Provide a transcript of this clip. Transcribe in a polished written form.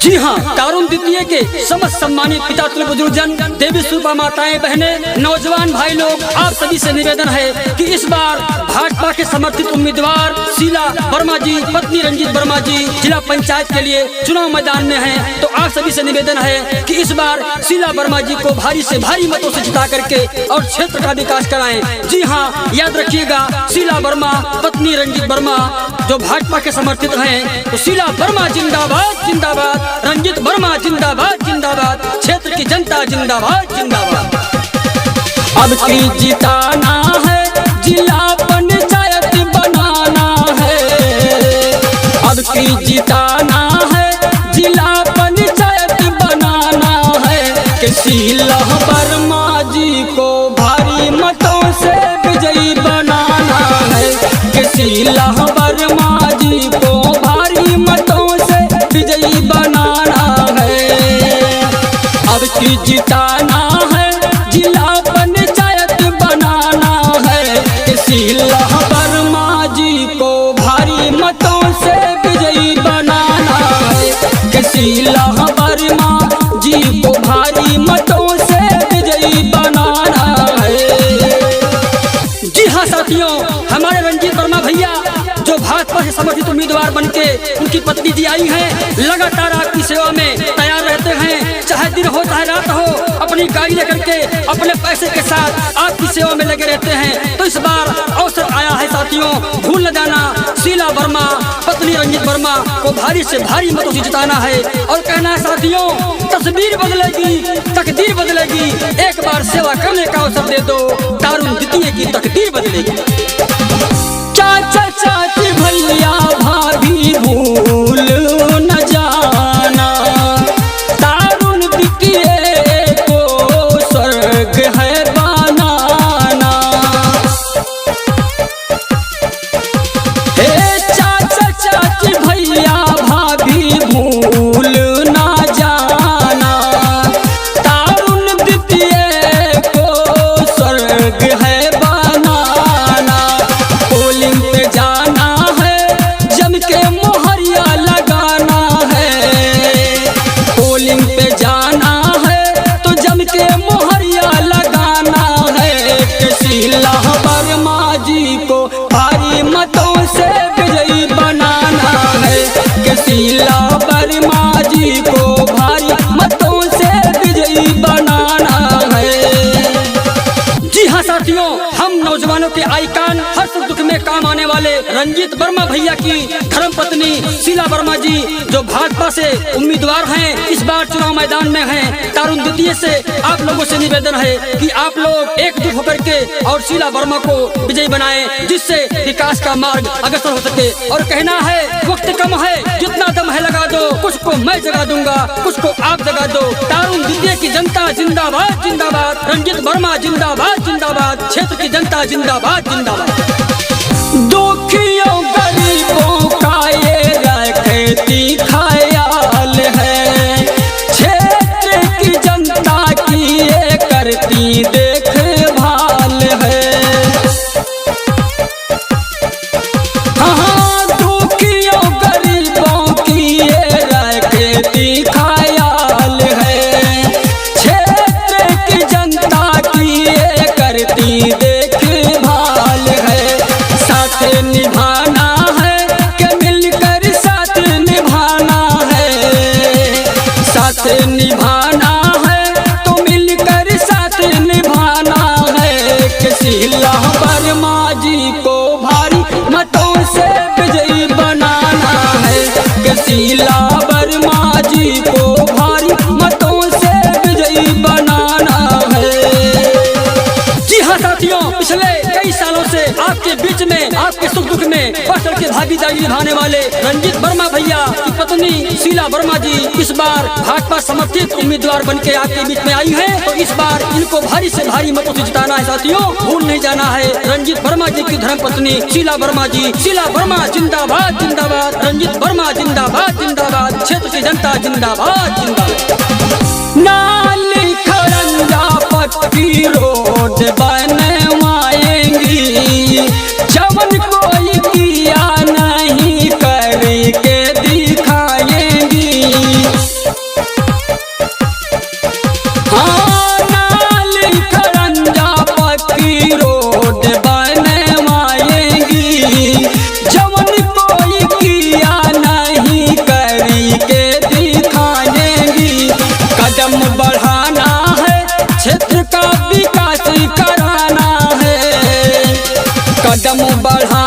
जी हाँ, तारुण द्वितीय के समस्त सम्मानित पिता तुल्य बुजुर्गजन, देवी स्वरूपा माताएं, बहनें, नौजवान भाई लोग, आप सभी से निवेदन है कि इस बार भाजपा के समर्थित उम्मीदवार शीला वर्मा जी, पत्नी रंजीत वर्मा जी जिला पंचायत के लिए चुनाव मैदान में हैं। तो आप सभी से निवेदन है कि इस बार शीला वर्मा जी को भारी से भारी मतों से जिता करके और क्षेत्र का विकास कराएं। जी हाँ, याद रखिएगा, शीला वर्मा, पत्नी रंजीत वर्मा जो भाजपा के समर्थित हैं, तो शीला वर्मा जिंदाबाद जिंदाबाद, रंजीत वर्मा जिंदाबाद जिंदाबाद, क्षेत्र की जनता जिंदाबाद जिंदाबाद। अब की जिताना है, जिला पंचायत बनाना है। अब की जिताना है, जिला पंचायत बनाना है कि शीला वर्मा जी को भारी मतों से विजयी बनाना है कि शीला वर्मा जी को भारी मतों से विजयी बनाना है। अब की जिताना है, जिला पंचायत बनाना है कि शीला वर्मा जी को भारी मतों से विजयी बनाना है कि शीला वर्मा जी को भारी मतों से विजयी बनाना है। जी हाँ साथियों, हमारे रंजीत वर्मा भैया जो भाजपा से समर्थित उम्मीदवार बनके उनकी पत्नी जी आई हैं, लगातार आपकी सेवा में तैयार रहते हैं, चाहे दिन हो चाहे रात हो, अपनी गाड़ी लेकर के अपने पैसे के साथ आपकी सेवा में लगे रहते हैं। तो इस बार अवसर आया है साथियों, भूल न जाना, शीला वर्मा, पत्नी रंजीत वर्मा को भारी से भारी मतों से जिताना है। और कहना है साथियों, तस्वीर बदलेगी, तकदीर बदलेगी, एक बार सेवा करने का अवसर दे दो, तारुण द्वितीय की तकदीर बदलेगी। चाचा चाची भैया भाभी भूल न जाना, तारुण द्वितीय को स्वर्ग है बनाना। हे चाचा चाची भैया भाभी भूल न जाना, तारुण द्वितीय को स्वर्ग है बनाना। पोलिंग पे जाना है, जम के मोहरिया लगाना है। पोलिंग पे जाना है तो जम के मोहरिया लगाना है कि शीला वर्मा जी को भारी मतों से विजयी बनाना है कि शीला वर्मा जी को भारी मतों से विजयी बनाना है। जी हाँ साथियों, हम नौजवानों के आइकान, हर सुख दुख में काम आने वाले रंजीत वर्मा भैया की धर्मपत्नी शीला वर्मा जी जो भाजपा से उम्मीदवार हैं, इस बार चुनाव मैदान में हैं। तारुण द्वितीय से आप लोगों से निवेदन है कि आप लोग एकजुट होकर के और शीला वर्मा को विजयी बनाएं, जिससे विकास का मार्ग अग्रसर हो सके। और कहना है, वक्त कम है, जितना दम है लगा दो, कुछ को मैं जगा दूंगा, कुछ को आप जगा दो। तारुण द्वितीय की जनता जिंदाबाद जिंदाबाद, रंजीत वर्मा जिंदाबाद जिंदाबाद, क्षेत्र की जनता जिंदाबाद जिंदाबाद। दुखियों गरीबों का ये रखती ख्याल है, क्षेत्र की जनता की ये करती देखभाल है। हाँ, दुखियों गरीबों की ये रखती ख्याल है, क्षेत्र की जनता की ये करती देखभाल है। साथ निभाना है कि मिलकर साथ निभाना है, साथ निभाना है तो मिलकर साथ निभाना है कि शीला वर्मा जी को भारी मतों से विजयी बनाना है कि शीला वर्मा जी को भारी मतों से विजयी बनाना है। जी हाँ साथियों, पिछले कई सालों से आपके बीच में, आपके सुख दुख में बढ़ चढ़ के भागीदारी निभाने वाले रंजीत वर्मा भैया की पत्नी शीला वर्मा जी इस बार भाजपा समर्थित उम्मीदवार बनके आपके बीच में आई हैं। तो इस बार इनको भारी से भारी मतों से जिताना है साथियों, भूल नहीं जाना है। रंजीत वर्मा जी की धर्मपत्नी शीला वर्मा जी, शीला वर्मा जिंदाबाद जिंदाबाद, रंजीत वर्मा जिंदाबाद जिंदाबाद, क्षेत्र की जनता जिंदाबाद जिंदाबाद। नाली खरंजा पक्की रोड बनवाएंगी, जवन कोई किया नहीं करके दिखाएंगी। हम बढ़ा